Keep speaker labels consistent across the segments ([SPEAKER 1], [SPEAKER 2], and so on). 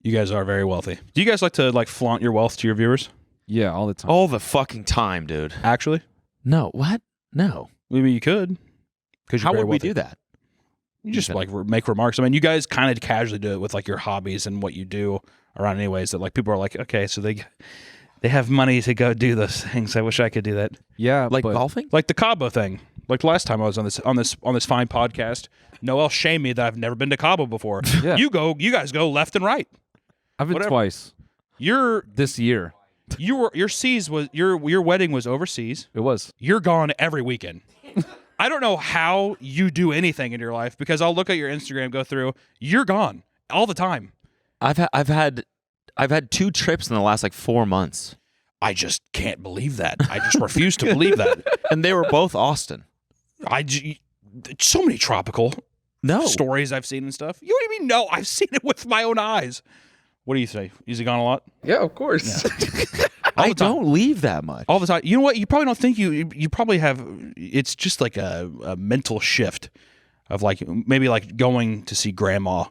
[SPEAKER 1] You guys are very wealthy. Do you guys like to flaunt your wealth to your viewers?
[SPEAKER 2] Yeah, all the time.
[SPEAKER 3] All the fucking time, dude.
[SPEAKER 1] Actually,
[SPEAKER 3] No, what? No.
[SPEAKER 1] I mean you could.
[SPEAKER 3] How would we do that?
[SPEAKER 1] You just make remarks. I mean, you guys kind of casually do it with your hobbies and what you do around anyways. That people are like, okay, so they have money to go do those things. I wish I could do that.
[SPEAKER 2] Yeah,
[SPEAKER 3] Like golfing?
[SPEAKER 1] Like the Cabo thing. Like last time I was on this fine podcast, Noel shamed me that I've never been to Cabo before.
[SPEAKER 2] Yeah.
[SPEAKER 1] You guys go left and right.
[SPEAKER 2] I've been twice. This year.
[SPEAKER 1] Your wedding was overseas.
[SPEAKER 2] It was.
[SPEAKER 1] You're gone every weekend. I don't know how you do anything in your life because I'll look at your Instagram, go through. You're gone all the time.
[SPEAKER 3] I've had 2 trips in the last 4 months,
[SPEAKER 1] I just can't believe that. I just refuse to believe that.
[SPEAKER 3] and they were both Austin.
[SPEAKER 1] So many tropical
[SPEAKER 3] No.
[SPEAKER 1] stories I've seen and stuff. You don't even know. I've seen it with my own eyes. What do you say? Is he gone a lot?
[SPEAKER 4] Yeah, of course.
[SPEAKER 1] Yeah.
[SPEAKER 3] I don't leave that much.
[SPEAKER 1] All the time. You know what? You probably don't think you probably have. It's just like a mental shift of maybe going to see grandma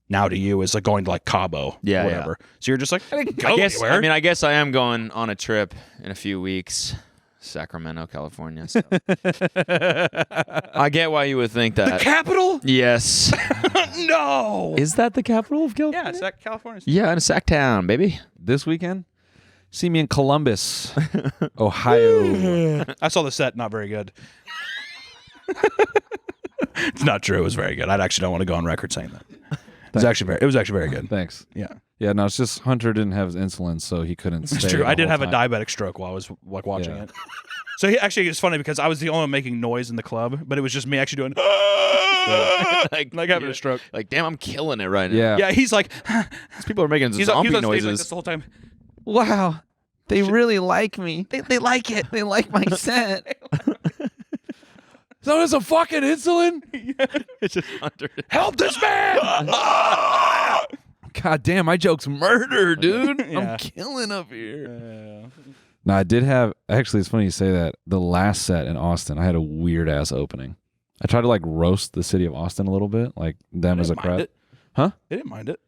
[SPEAKER 1] now to you is going to Cabo.
[SPEAKER 3] Yeah,
[SPEAKER 1] or whatever. So you're just like, I didn't go
[SPEAKER 3] I
[SPEAKER 1] anywhere.
[SPEAKER 3] I guess I am going on a trip in a few weeks. Sacramento, California. So. I get why you would think that.
[SPEAKER 1] The capital?
[SPEAKER 3] Yes.
[SPEAKER 1] No.
[SPEAKER 3] Is that the capital of California?
[SPEAKER 1] Yeah, California.
[SPEAKER 3] Yeah, in a sack town, baby.
[SPEAKER 2] This weekend, see me in Columbus, Ohio.
[SPEAKER 1] I saw the set. Not very good. It's not true. It was very good. I actually don't want to go on record saying that. It was actually very good.
[SPEAKER 2] Thanks.
[SPEAKER 1] Yeah.
[SPEAKER 2] Yeah, no, it's just Hunter didn't have his insulin, so he couldn't stay.
[SPEAKER 1] It's true.
[SPEAKER 2] the
[SPEAKER 1] I did
[SPEAKER 2] whole
[SPEAKER 1] have a
[SPEAKER 2] time.
[SPEAKER 1] diabetic stroke while I was watching
[SPEAKER 2] Yeah.
[SPEAKER 1] it. So it's funny because I was the only one making noise in the club, but it was just me actually doing like having a stroke.
[SPEAKER 3] Damn, I'm killing it right now.
[SPEAKER 2] Yeah.
[SPEAKER 1] Yeah, he's like
[SPEAKER 3] These people are making
[SPEAKER 1] he's
[SPEAKER 3] zombie
[SPEAKER 1] on stage
[SPEAKER 3] noises.
[SPEAKER 1] like this the whole time.
[SPEAKER 4] Wow. They really like me.
[SPEAKER 1] They like it.
[SPEAKER 4] They like my set.
[SPEAKER 2] So there's a fucking insulin?
[SPEAKER 3] It's just Hunter.
[SPEAKER 1] Help this man!
[SPEAKER 2] God damn, my joke's murder, dude.
[SPEAKER 1] Yeah.
[SPEAKER 2] I'm killing up here. No, I did have. Actually, it's funny you say that. The last set in Austin, I had a weird ass opening. I tried to roast the city of Austin a little bit, them as a crowd. Huh?
[SPEAKER 1] They didn't mind it.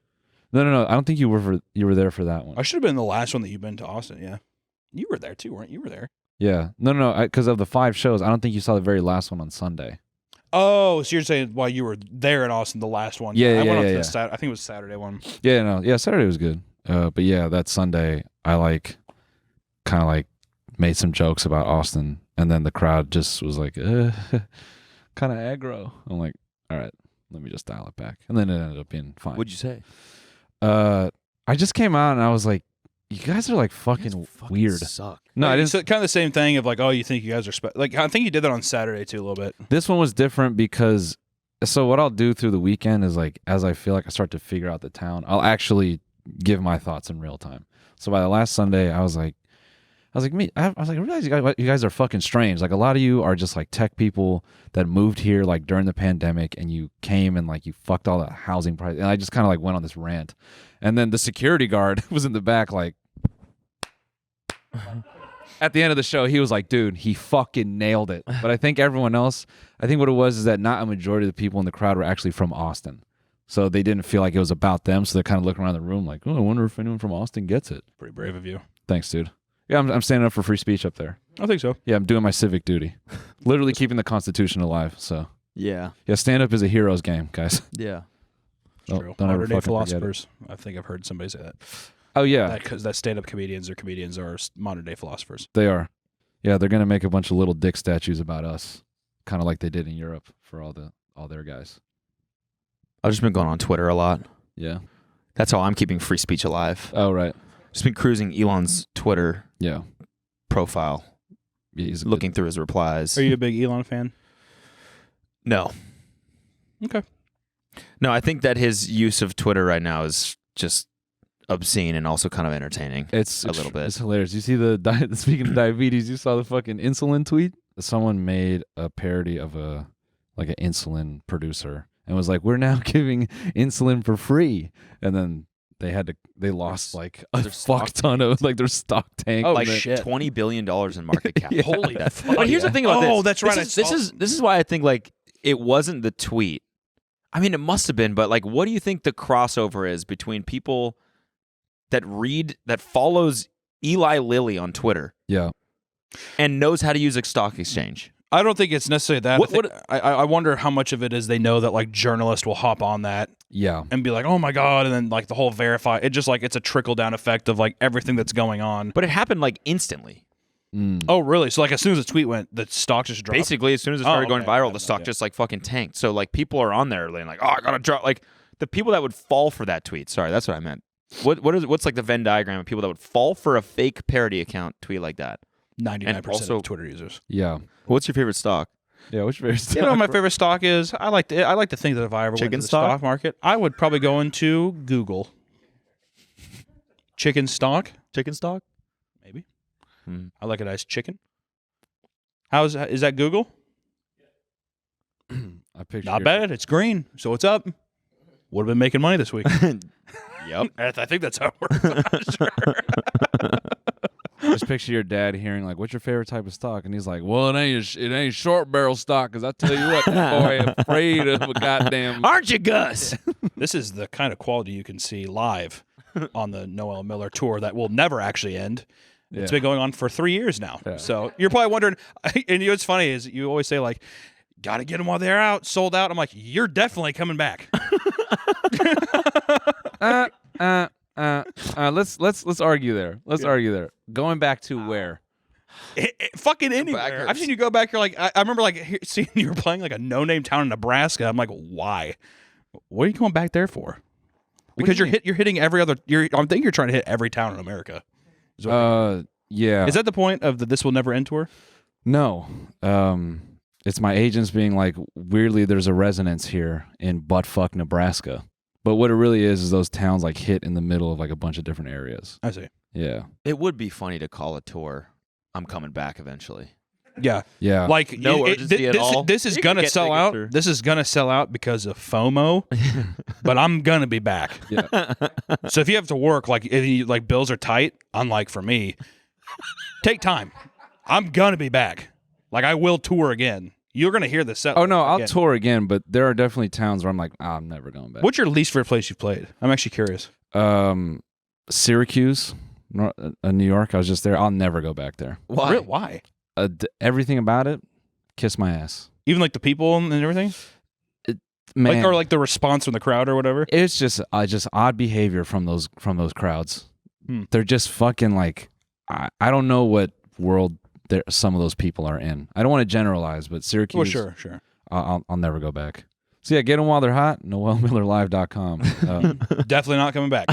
[SPEAKER 2] No. I don't think you were there for that one.
[SPEAKER 1] I should have been the last one that you've been to Austin. Yeah, you were there too, weren't you? You were there.
[SPEAKER 2] Yeah. No. Because of the 5 shows, I don't think you saw the very last one on Sunday.
[SPEAKER 1] Oh, so you're saying while you were there in Austin, the last one?
[SPEAKER 2] Yeah,
[SPEAKER 1] I went on to
[SPEAKER 2] yeah.
[SPEAKER 1] the I think it was Saturday one.
[SPEAKER 2] Yeah, no. Yeah, Saturday was good. But yeah, that Sunday, I kind of made some jokes about Austin, and then the crowd just was kind of aggro. I'm like, all right, let me just dial it back. And then it ended up being fine.
[SPEAKER 3] What'd you say?
[SPEAKER 2] I just came out and I was like, you guys are fucking weird.
[SPEAKER 3] Suck.
[SPEAKER 2] No, I didn't.
[SPEAKER 1] So kind of the same thing of oh, you think you guys are I think you did that on Saturday too a little bit.
[SPEAKER 2] This one was different because, so what I'll do through the weekend is as I feel like I start to figure out the town, I'll actually give my thoughts in real time. So by the last Sunday, I was like, I realize you guys are fucking strange. A lot of you are just tech people that moved here during the pandemic, and you came and you fucked all the housing price. And I just kind of went on this rant, and then the security guard was in the back at the end of the show, he was like, dude, he fucking nailed it. But I think everyone else, I think what it was is that not a majority of the people in the crowd were actually from Austin. So they didn't feel like it was about them. So they're kind of looking around the room oh, I wonder if anyone from Austin gets it.
[SPEAKER 1] Pretty brave of you.
[SPEAKER 2] Thanks, dude. Yeah, I'm standing up for free speech up there.
[SPEAKER 1] I think so.
[SPEAKER 2] Yeah, I'm doing my civic duty. Literally keeping the Constitution alive. So
[SPEAKER 3] Yeah.
[SPEAKER 2] yeah, stand up is a hero's game, guys.
[SPEAKER 3] Yeah.
[SPEAKER 1] It's true.
[SPEAKER 2] Don't ever
[SPEAKER 1] Modern day
[SPEAKER 2] fucking forget it.
[SPEAKER 1] philosophers. I think I've heard somebody say that.
[SPEAKER 2] Oh yeah,
[SPEAKER 1] Because that stand-up comedians are modern day philosophers.
[SPEAKER 2] they are. Yeah, they're gonna make a bunch of little dick statues about us, kind of like they did in Europe for all their guys.
[SPEAKER 3] I've just been going on Twitter a lot.
[SPEAKER 2] Yeah.
[SPEAKER 3] That's how I'm keeping free speech alive.
[SPEAKER 2] Oh right.
[SPEAKER 3] Just been cruising Elon's Twitter
[SPEAKER 2] Yeah.
[SPEAKER 3] profile,
[SPEAKER 2] Yeah, he's a
[SPEAKER 3] looking through his replies.
[SPEAKER 1] Are you a big Elon fan?
[SPEAKER 3] No.
[SPEAKER 1] Okay.
[SPEAKER 3] No, I think that his use of Twitter right now is just obscene and also kind of entertaining.
[SPEAKER 2] It's
[SPEAKER 3] a little bit.
[SPEAKER 2] It's hilarious. You see speaking of diabetes, you saw the fucking insulin tweet? Someone made a parody of an insulin producer and was like, "We're now giving insulin for free." And then they lost a fuck ton of their stock tank.
[SPEAKER 1] Oh,
[SPEAKER 3] like
[SPEAKER 1] shit.
[SPEAKER 3] $20 billion in market cap.
[SPEAKER 2] Yeah.
[SPEAKER 1] Holy
[SPEAKER 3] But here's the thing about this.
[SPEAKER 1] Oh, that's right.
[SPEAKER 3] This is why I think it wasn't the tweet. I mean, it must have been, but what do you think the crossover is between people that follows Eli Lilly on Twitter
[SPEAKER 2] Yeah.
[SPEAKER 3] and knows how to use a stock exchange.
[SPEAKER 1] I don't think it's necessarily that.
[SPEAKER 3] What-
[SPEAKER 1] I wonder how much of it is they know that like journalists will hop on that
[SPEAKER 2] Yeah.
[SPEAKER 1] and be like, oh my God. And then like the whole verify. It just like it's a trickle down effect of like everything that's going on.
[SPEAKER 3] But it happened like instantly.
[SPEAKER 1] Oh, really? So like as soon as the tweet went, the stock just dropped?
[SPEAKER 3] Basically, as soon as it started going
[SPEAKER 1] okay.
[SPEAKER 3] viral,
[SPEAKER 1] I
[SPEAKER 3] the stock
[SPEAKER 1] know,
[SPEAKER 3] just like fucking tanked. So like people are on there like, oh, I gotta drop. Like the people that would fall for that tweet. Sorry, that's what I meant. What's like the Venn diagram of people that would fall for a fake parody account tweet like that?
[SPEAKER 1] 99%
[SPEAKER 3] also-
[SPEAKER 1] of Twitter users.
[SPEAKER 2] Yeah.
[SPEAKER 3] What's your favorite stock?
[SPEAKER 2] Yeah. Which very
[SPEAKER 1] You know what my favorite stock is? I like to think that if I ever went
[SPEAKER 3] Chicken
[SPEAKER 1] to the
[SPEAKER 3] stock?
[SPEAKER 1] stock market, I would probably go into Google. Chicken stock?
[SPEAKER 3] Chicken stock?
[SPEAKER 1] Maybe.
[SPEAKER 3] Hmm.
[SPEAKER 1] I like a nice chicken. Is that Google?
[SPEAKER 2] I picture
[SPEAKER 1] Not bad. It's green, so it's up. Would have been making money this week.
[SPEAKER 3] Yep.
[SPEAKER 1] I think that's how it works. I'm not sure.
[SPEAKER 2] Just picture your dad hearing like, "What's your favorite type of stock?" And he's like, "Well, it ain't short barrel stock, because I tell you what, boy, afraid of a goddamn."
[SPEAKER 3] Aren't you, Gus?
[SPEAKER 1] This is the kind of quality you can see live on the Noel Miller tour that will never actually end. It's
[SPEAKER 2] Yeah.
[SPEAKER 1] been going on for 3 years now.
[SPEAKER 2] Yeah.
[SPEAKER 1] So you're probably wondering, and you know what's funny is you always say like, got to get them while they're out, sold out. I'm like, you're definitely coming back.
[SPEAKER 2] Let's argue there. Let's argue there. Going back to where?
[SPEAKER 1] Fucking anywhere.
[SPEAKER 3] backers.
[SPEAKER 1] I've seen you go back. You're like, I remember like seeing you were playing like a no-name town in Nebraska. I'm like, why? What are you going back there for? Because you're hitting every other. I think you're trying to hit every town in America.
[SPEAKER 2] Yeah.
[SPEAKER 1] Is that the point of the This Will Never End tour?
[SPEAKER 2] No. It's my agents being like, weirdly, there's a resonance here in buttfuck Nebraska. But what it really is those towns like hit in the middle of like a bunch of different areas.
[SPEAKER 1] I see.
[SPEAKER 2] Yeah.
[SPEAKER 3] It would be funny to call a tour, I'm coming back eventually.
[SPEAKER 1] Yeah.
[SPEAKER 2] Yeah.
[SPEAKER 1] Like
[SPEAKER 3] No urgency at all.
[SPEAKER 1] This is
[SPEAKER 3] You can
[SPEAKER 1] gonna
[SPEAKER 3] get
[SPEAKER 1] sell
[SPEAKER 3] tickets
[SPEAKER 1] out.
[SPEAKER 3] for-
[SPEAKER 1] This is gonna sell out because of FOMO. But I'm gonna be back.
[SPEAKER 2] Yeah.
[SPEAKER 1] So if you have to work, like if you, like bills are tight, unlike for me, take time. I'm gonna be back. Like I will tour again. You're gonna hear the set.
[SPEAKER 2] Oh no, I'll
[SPEAKER 1] again.
[SPEAKER 2] tour again, but there are definitely towns where I'm like, I'm never going back.
[SPEAKER 1] What's your least favorite place you've played? I'm actually curious.
[SPEAKER 2] Syracuse, New York. I was just there. I'll never go back there.
[SPEAKER 3] Why?
[SPEAKER 1] Why?
[SPEAKER 2] Everything about it, kiss my ass.
[SPEAKER 1] Even like the people and everything,
[SPEAKER 2] Man,
[SPEAKER 1] like or like the response from the crowd or whatever.
[SPEAKER 2] it's just odd behavior from those crowds. They're just fucking like I don't know what world some of those people are in. I don't want to generalize, but Syracuse.
[SPEAKER 1] Well, sure.
[SPEAKER 2] I'll never go back. So yeah, get them while they're hot. NoelMillerLive.com.
[SPEAKER 1] Definitely not coming back.